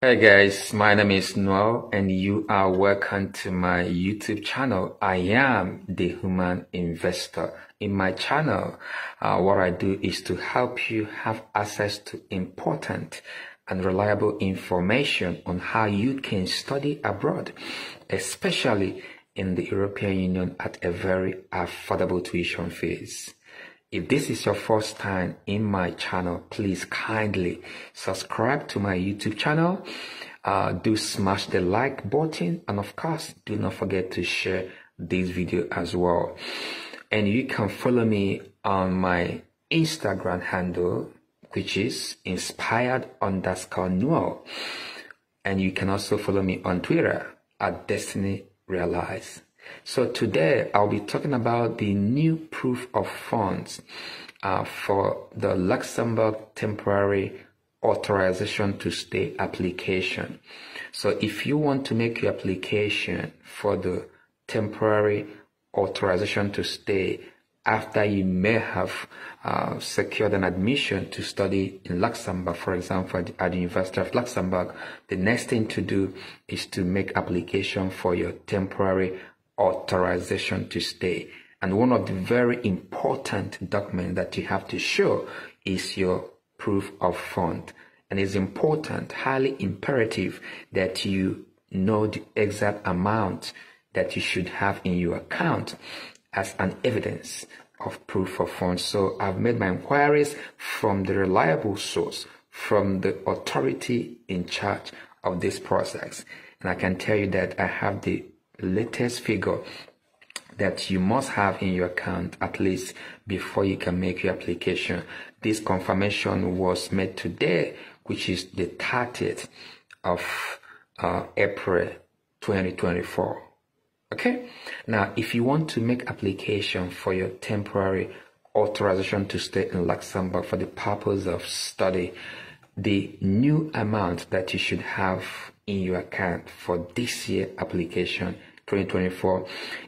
Hey guys, my name is Noel and you are welcome to my YouTube channel. I am the Human Investor. In my channel, what I do is to help you have access to important and reliable information on how you can study abroad, especially in the European Union at a very affordable tuition fees. If this is your first time in my channel, please kindly subscribe to my YouTube channel. Do smash the like button, and of course, do not forget to share this video as well. And you can follow me on my Instagram handle, which is inspired_Noel. And you can also follow me on Twitter at Destiny Realize. So today I'll be talking about the new proof of funds for the Luxembourg temporary authorization to stay application. So if you want to make your application for the temporary authorization to stay after you may have secured an admission to study in Luxembourg, for example, at the University of Luxembourg, the next thing to do is to make application for your temporary authorization to stay. And one of the very important documents that you have to show is your proof of fund. And it's important, highly imperative, that you know the exact amount that you should have in your account as an evidence of proof of funds. So I've made my inquiries from the reliable source, from the authority in charge of this process. And I can tell you that I have the latest figure that you must have in your account at least before you can make your application. This confirmation was made today, which is the 30th of April 2024. Okay, now if you want to make application for your temporary authorization to stay in Luxembourg for the purpose of study, the new amount that you should have in your account for this year application 2024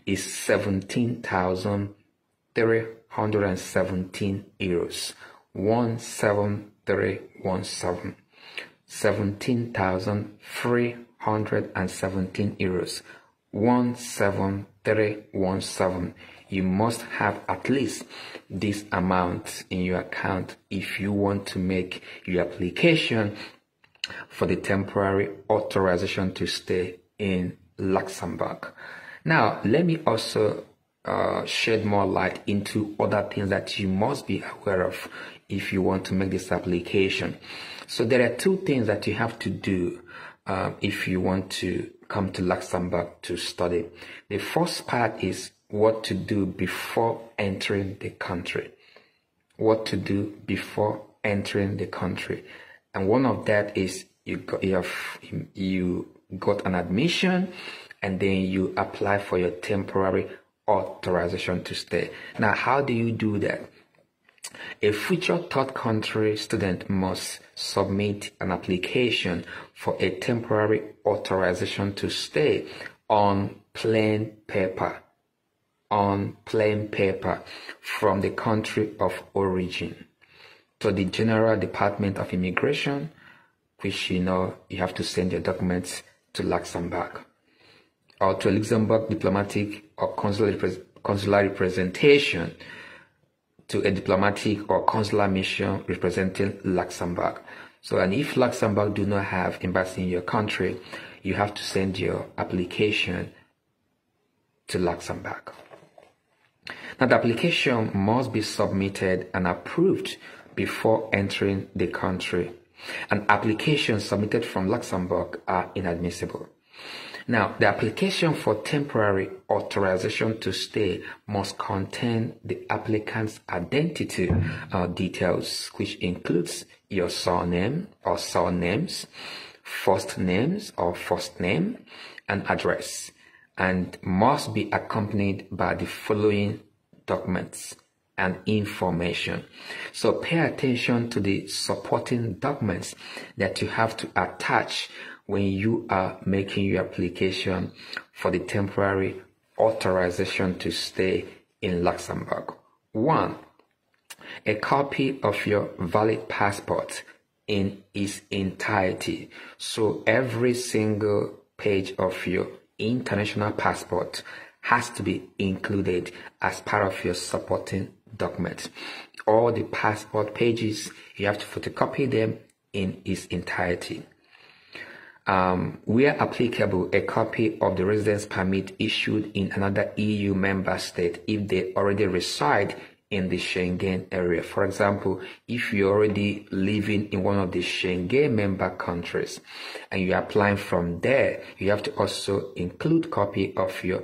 is 17,317 euros. 17317. 17,317 euros. 17317. You must have at least this amount in your account if you want to make your application for the temporary authorization to stay in Luxembourg. Now, let me also shed more light into other things that you must be aware of if you want to make this application. So there are two things that you have to do if you want to come to Luxembourg to study. The first part is what to do before entering the country. What to do before entering the country. And one of that is you got an admission and then you apply for your temporary authorization to stay. Now, how do you do that? A future third country student must submit an application for a temporary authorization to stay on plain paper. On plain paper from the country of origin to the General Department of Immigration, which you have to send your documents to Luxembourg, or to a Luxembourg diplomatic or consular representation, to a diplomatic or consular mission representing Luxembourg. So, and if Luxembourg do not have embassy in your country, you have to send your application to Luxembourg. Now, the application must be submitted and approved before entering the country. And applications submitted from Luxembourg are inadmissible. Now, the application for temporary authorization to stay must contain the applicant's identity details, which includes your surname or surnames, first names or first name, and address, and must be accompanied by the following documents and information. So pay attention to the supporting documents that you have to attach when you are making your application for the temporary authorization to stay in Luxembourg. 1. A copy of your valid passport in its entirety. So every single page of your international passport has to be included as part of your supporting document. All the passport pages, you have to photocopy them in its entirety. Where applicable, a copy of the residence permit issued in another EU member state if they already reside in the Schengen area. For example, if you're already living in one of the Schengen member countries and you're applying from there, you have to also include copy of your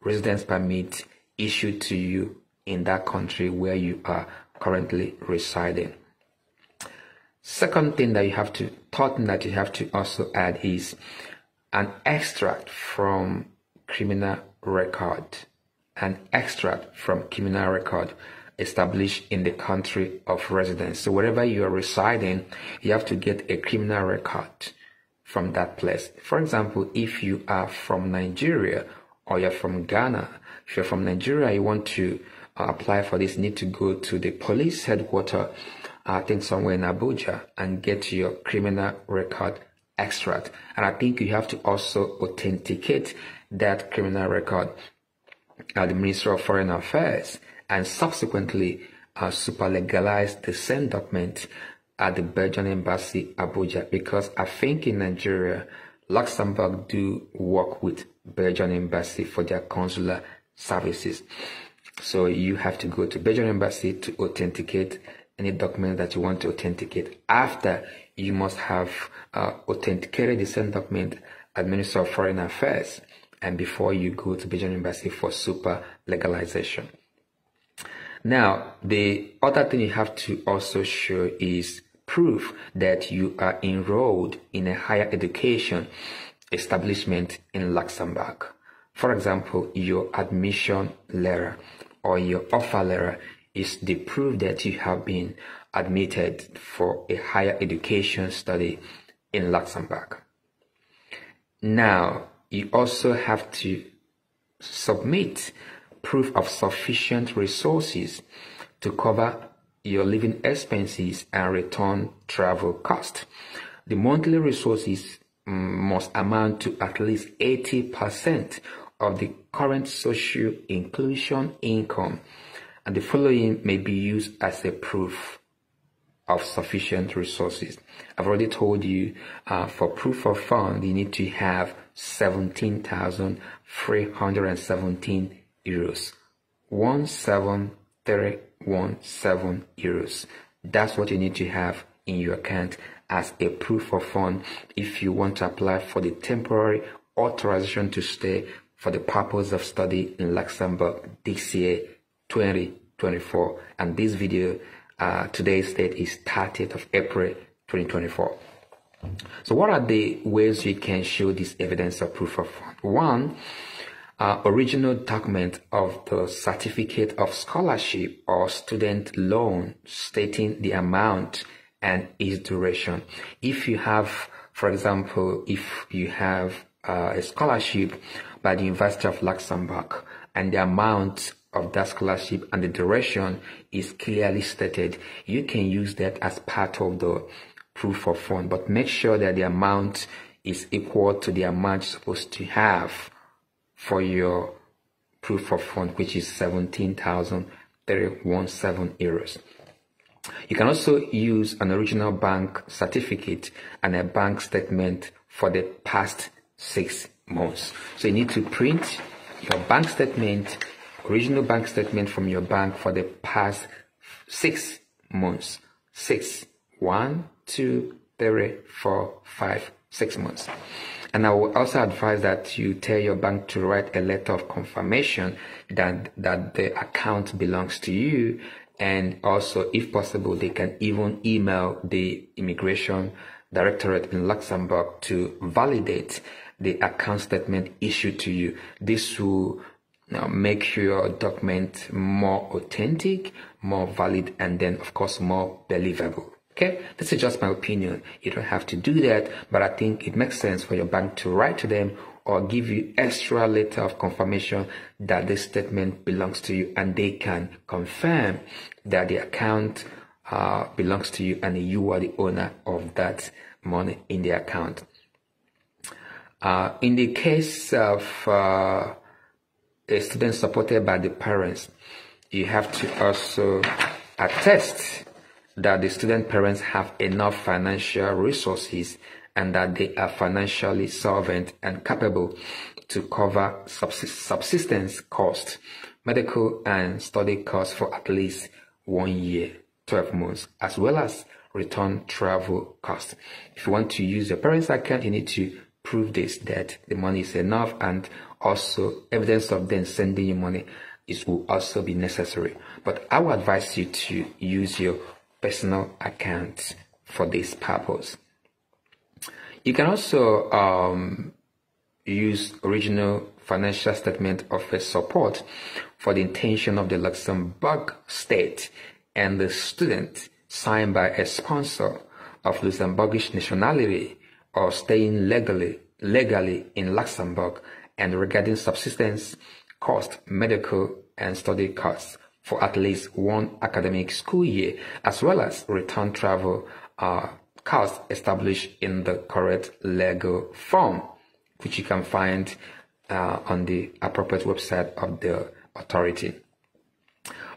residence permit issued to you in that country where you are currently residing. Second thing that you have to also add is an extract from criminal record. An extract from criminal record established in the country of residence. So wherever you are residing, you have to get a criminal record from that place. For example, if you are from Nigeria or you're from Ghana, if you're from Nigeria, you want to apply for this, you need to go to the police headquarters, I think somewhere in Abuja, and get your criminal record extract. And I think you have to also authenticate that criminal record at the Ministry of Foreign Affairs, and subsequently super legalize the same document at the Belgian Embassy, Abuja, because I think in Nigeria, Luxembourg do work with Belgian Embassy for their consular services. So you have to go to Belgian Embassy to authenticate any document that you want to authenticate. After, you must have authenticated the same document at Ministry of Foreign Affairs, and before you go to Belgian Embassy for super legalization. Now, the other thing you have to also show is proof that you are enrolled in a higher education establishment in Luxembourg. For example, your admission letter or your offer letter is the proof that you have been admitted for a higher education study in Luxembourg. Now, you also have to submit proof of sufficient resources to cover your living expenses and return travel costs. The monthly resources must amount to at least 80% of the current social inclusion income, and the following may be used as a proof of sufficient resources. I've already told you for proof of fund, you need to have 17,317 euros. 17317 euros. That's what you need to have in your account as a proof of fund if you want to apply for the temporary authorization to stay for the purpose of study in Luxembourg this year, 2024. And this video, today's date is 30th of April, 2024. So what are the ways you can show this evidence of proof of fund? One, original document of the certificate of scholarship or student loan stating the amount and its duration. If you have, for example, if you have a scholarship by the University of Luxembourg and the amount of that scholarship and the duration is clearly stated, you can use that as part of the proof of fund, but make sure that the amount is equal to the amount you're supposed to have for your proof of fund, which is 17,317 euros. You can also use an original bank certificate and a bank statement for the past 6 months. So you need to print your bank statement, original bank statement from your bank for the past 6 months. 1, 2, 3, 4, 5, 6 months. And I will also advise that you tell your bank to write a letter of confirmation that the account belongs to you. And also, if possible, they can even email the Immigration Directorate in Luxembourg to validate the account statement issued to you. This will make your document more authentic, more valid, and then, of course, more believable. Okay, this is just my opinion. You don't have to do that, but I think it makes sense for your bank to write to them or give you extra letter of confirmation that this statement belongs to you, and they can confirm that the account belongs to you and you are the owner of that money in the account. In the case of a student supported by the parents, you have to also attest that the student parents have enough financial resources and that they are financially solvent and capable to cover subsistence costs, medical and study costs for at least 1 year, 12 months, as well as return travel costs. If you want to use your parents' account, you need to prove this, that the money is enough, and also evidence of them sending you money will also be necessary. But I would advise you to use your personal account for this purpose. You can also use original financial statement of a support for the intention of the Luxembourg state and the student signed by a sponsor of Luxembourgish nationality or staying legally in Luxembourg, and regarding subsistence cost, medical and study costs for at least 1 academic school year, as well as return travel costs established in the correct legal form, which you can find on the appropriate website of the authority.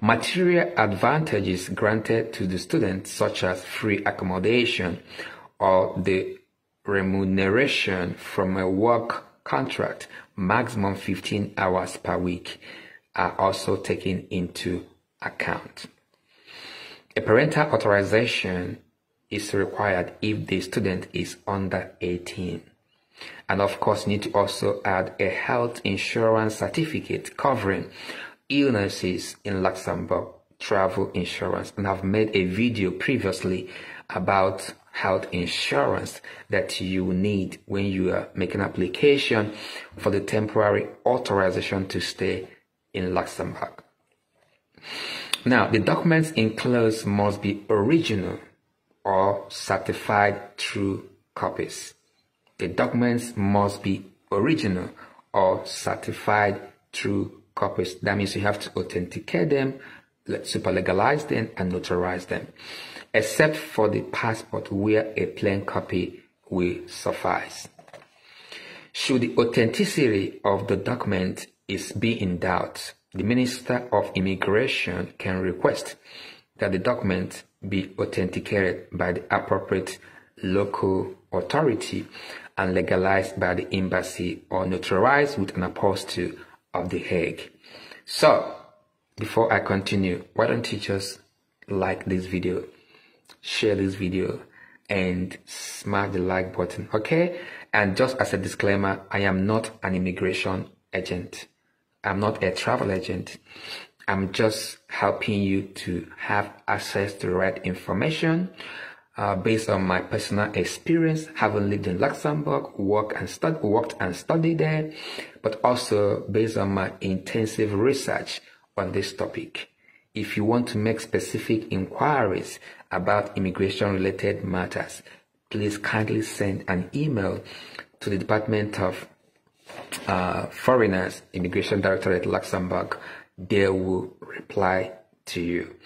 Material advantages granted to the student, such as free accommodation or the remuneration from a work contract, maximum 15 hours per week, are also taken into account. A parental authorization is required if the student is under 18. And of course, you need to also add a health insurance certificate covering illnesses in Luxembourg, travel insurance. And I've made a video previously about health insurance that you need when you are making application for the temporary authorization to stay in Luxembourg. Now, the documents enclosed must be original or certified true copies. The documents must be original or certified true copies. That means you have to authenticate them, super legalize them, and notarize them, except for the passport where a plain copy will suffice. Should the authenticity of the document be in doubt, the Minister of Immigration can request that the document be authenticated by the appropriate local authority and legalized by the embassy or notarized with an apostle of The Hague. So, before I continue, why don't you just like this video, share this video, and smash the like button, okay? And just as a disclaimer, I am not an immigration agent. I'm not a travel agent. I'm just helping you to have access to the right information based on my personal experience, having lived in Luxembourg, worked and studied there, but also based on my intensive research on this topic. If you want to make specific inquiries about immigration-related matters, please kindly send an email to the Department of Foreigners, Immigration Directorate, Luxembourg. They will reply to you.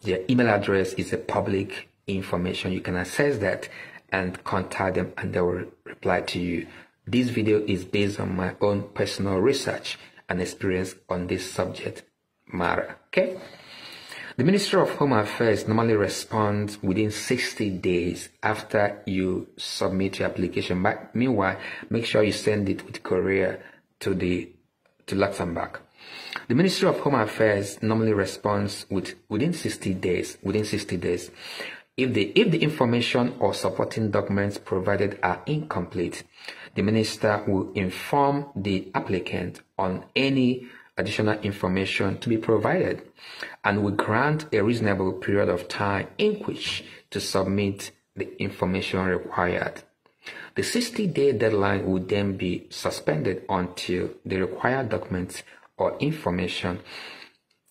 Their email address is a public information. You can access that and contact them and they will reply to you. This video is based on my own personal research and experience on this subject matter, okay? The Ministry of Home Affairs normally responds within 60 days after you submit your application. But meanwhile, make sure you send it with courier to Luxembourg. The Ministry of Home Affairs normally responds within 60 days. If the information or supporting documents provided are incomplete, the minister will inform the applicant on any additional information to be provided and will grant a reasonable period of time in which to submit the information required. The 60-day deadline will then be suspended until the required documents or information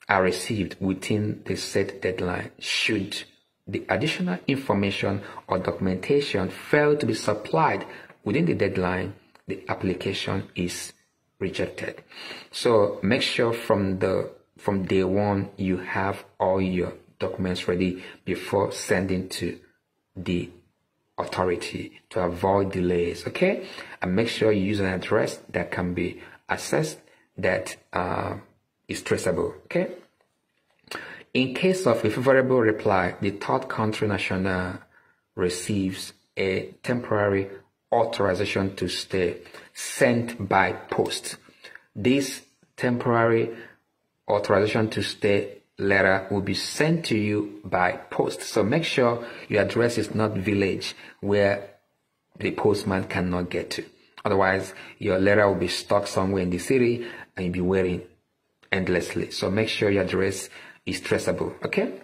are received within the set deadline. Should the additional information or documentation fail to be supplied within the deadline, the application is rejected. So make sure from day one you have all your documents ready before sending to the authority to avoid delays. Okay, and make sure you use an address that can be accessed, that is traceable. Okay, in case of a favorable reply, the third country national receives a temporary authorization to stay sent by post. This temporary authorization to stay letter will be sent to you by post. So make sure your address is not village where the postman cannot get to. Otherwise, your letter will be stuck somewhere in the city and you'll be waiting endlessly. So make sure your address is traceable. Okay?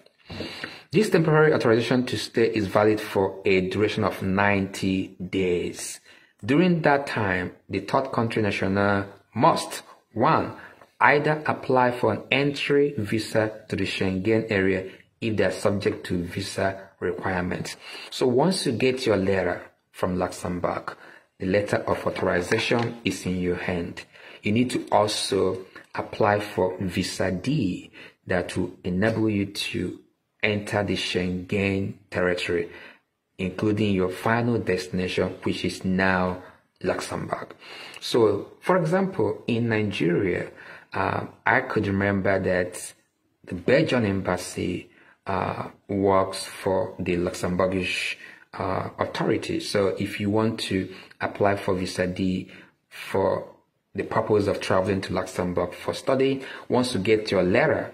This temporary authorization to stay is valid for a duration of 90 days. During that time, the third country national must, 1, either apply for an entry visa to the Schengen area if they are subject to visa requirements. So once you get your letter from Luxembourg, the letter of authorization is in your hand. You need to also apply for Visa D that will enable you to enter the Schengen territory, including your final destination, which is now Luxembourg. So, for example, in Nigeria, I could remember that the Belgian embassy works for the Luxembourgish authority. So if you want to apply for Visa D for the purpose of traveling to Luxembourg for study, once you get your letter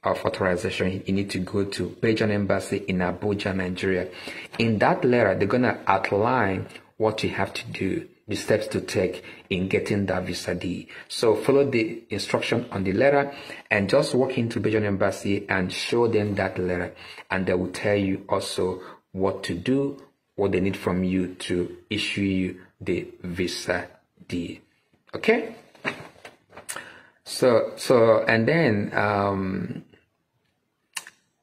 of authorization, you need to go to Belgian embassy in Abuja, Nigeria. In that letter, they're going to outline what you have to do, the steps to take in getting that Visa D. So follow the instruction on the letter and just walk into Belgian embassy and show them that letter, and they will tell you also what to do, what they need from you to issue you the Visa D. Okay? And then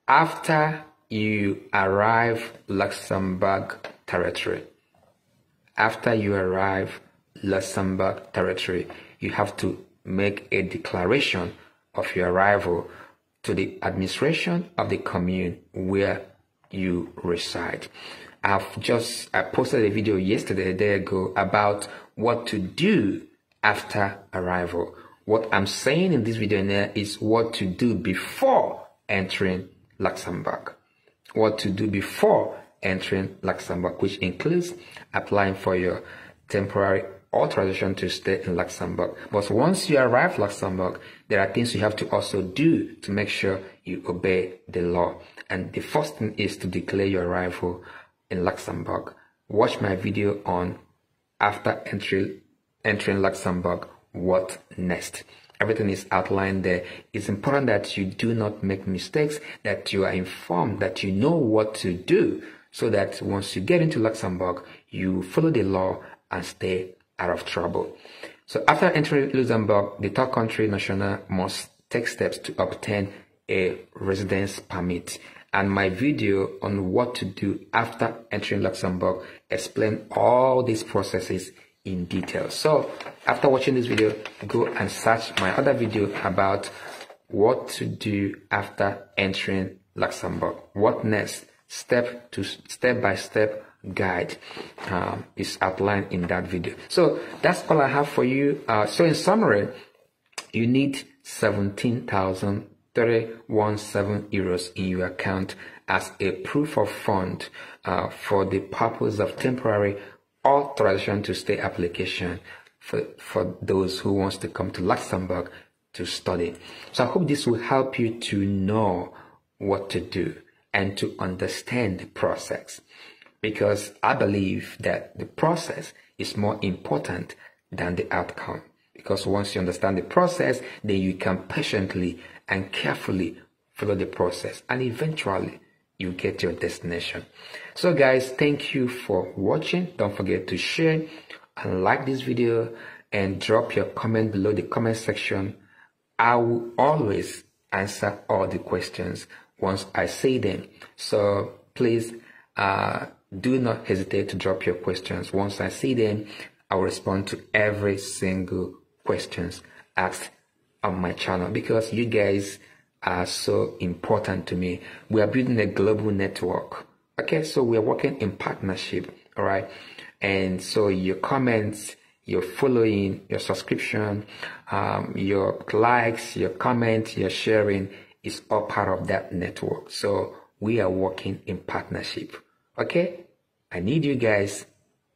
after you arrive Luxembourg territory, you have to make a declaration of your arrival to the administration of the commune where you reside. I posted a video yesterday, a day ago, about what to do after arrival. What I'm saying in this video now is what to do before entering Luxembourg. What to do before entering Luxembourg, which includes applying for your temporary authorization to stay in Luxembourg. But once you arrive Luxembourg, there are things you have to also do to make sure you obey the law. And the first thing is to declare your arrival in Luxembourg. Watch my video on after entering Luxembourg, what next. Everything is outlined there. It's important that you do not make mistakes, that you are informed, that you know what to do, so that once you get into Luxembourg, you follow the law and stay out of trouble. So after entering Luxembourg, the third country national must take steps to obtain a residence permit. And my video on what to do after entering Luxembourg explain all these processes in detail. So after watching this video, go and search my other video about what to do after entering Luxembourg. What next? Step by step guide is outlined in that video. So that's all I have for you. So in summary, you need 17,317 euros in your account as a proof of fund for the purpose of temporary authorization to stay application for those who wants to come to Luxembourg to study. So I hope this will help you to know what to do and to understand the process, because I believe that the process is more important than the outcome. Because once you understand the process, then you can patiently and carefully follow the process, and eventually you get your destination. So guys, thank you for watching. Don't forget to share and like this video and drop your comment below the comment section. I will always answer all the questions once I see them. So please do not hesitate to drop your questions. Once I see them, I will respond to every single questions asked on my channel, because you guys are so important to me. We are building a global network. Okay, so we are working in partnership. All right. And so your comments, your following, your subscription, your likes, your comments, your sharing is all part of that network. So we are working in partnership. Okay. I need you guys.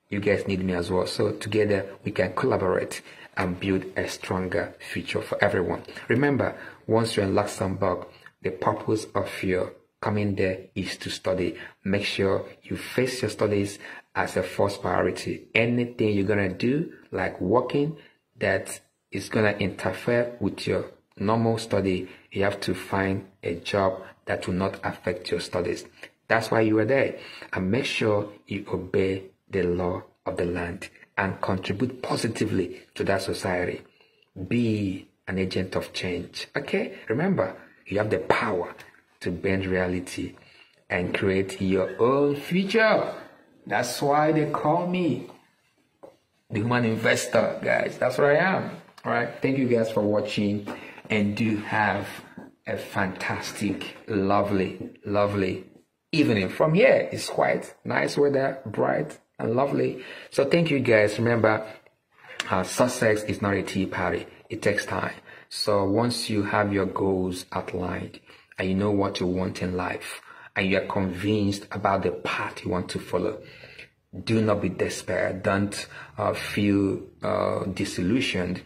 You guys need me as well. So together we can collaborate and build a stronger future for everyone. Remember, once you're in Luxembourg, the purpose of your coming there is to study. Make sure you face your studies as a first priority. Anything you're going to do, like working, that is going to interfere with your normal study, you have to find a job that will not affect your studies. That's why you are there. And make sure you obey the law of the land and contribute positively to that society. Be an agent of change. Okay? Remember, you have the power to bend reality and create your own future. That's why they call me the human investor, guys. That's what I am. All right. Thank you guys for watching, and do have a fantastic, lovely evening. From here, it's quite nice weather, bright and lovely. So thank you guys. Remember, success is not a tea party. It takes time. So once you have your goals outlined and you know what you want in life and you are convinced about the path you want to follow, do not be despair. Don't feel disillusioned.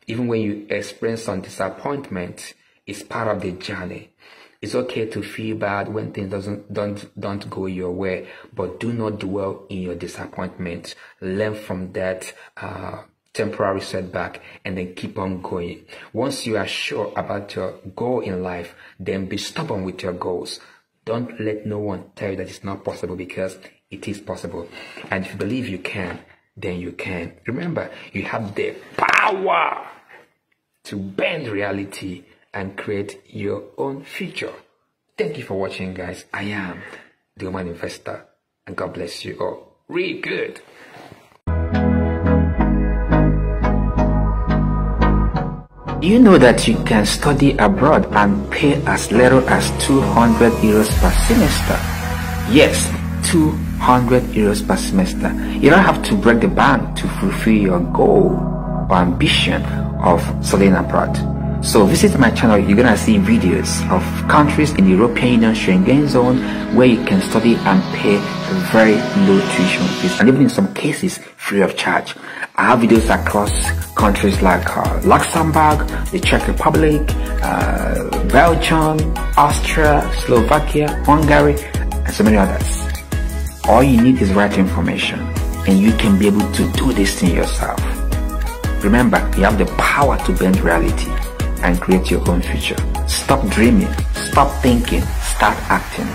Even when you experience some disappointment, it's part of the journey. It's okay to feel bad when things don't go your way, but do not dwell in your disappointment. Learn from that temporary setback and then keep on going. Once you are sure about your goal in life, then be stubborn with your goals. Don't let no one tell you that it's not possible, because it is possible. And if you believe you can, then you can. Remember, you have the power to bend reality and create your own future. Thank you for watching, guys. I am the Human Investor, and God bless you all. Really good. You know that you can study abroad and pay as little as 200 euros per semester. Yes, 200 euros per semester. You don't have to break the bank to fulfill your goal or ambition of studying abroad. So visit my channel. You're gonna see videos of countries in the European Union, Schengen zone, where you can study and pay very low tuition fees, and even in some cases free of charge. I have videos across countries like Luxembourg, the Czech Republic, Belgium, Austria, Slovakia, Hungary, and so many others. All you need is right information, and you can be able to do this thing yourself. Remember, you have the power to bend reality and create your own future. Stop dreaming, stop thinking, start acting.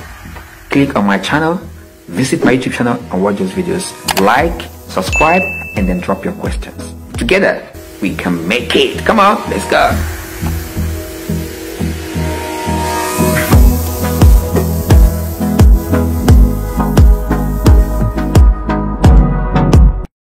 Click on my channel, visit my YouTube channel and watch those videos. Like, subscribe, and then drop your questions. Together, we can make it. Come on, let's go.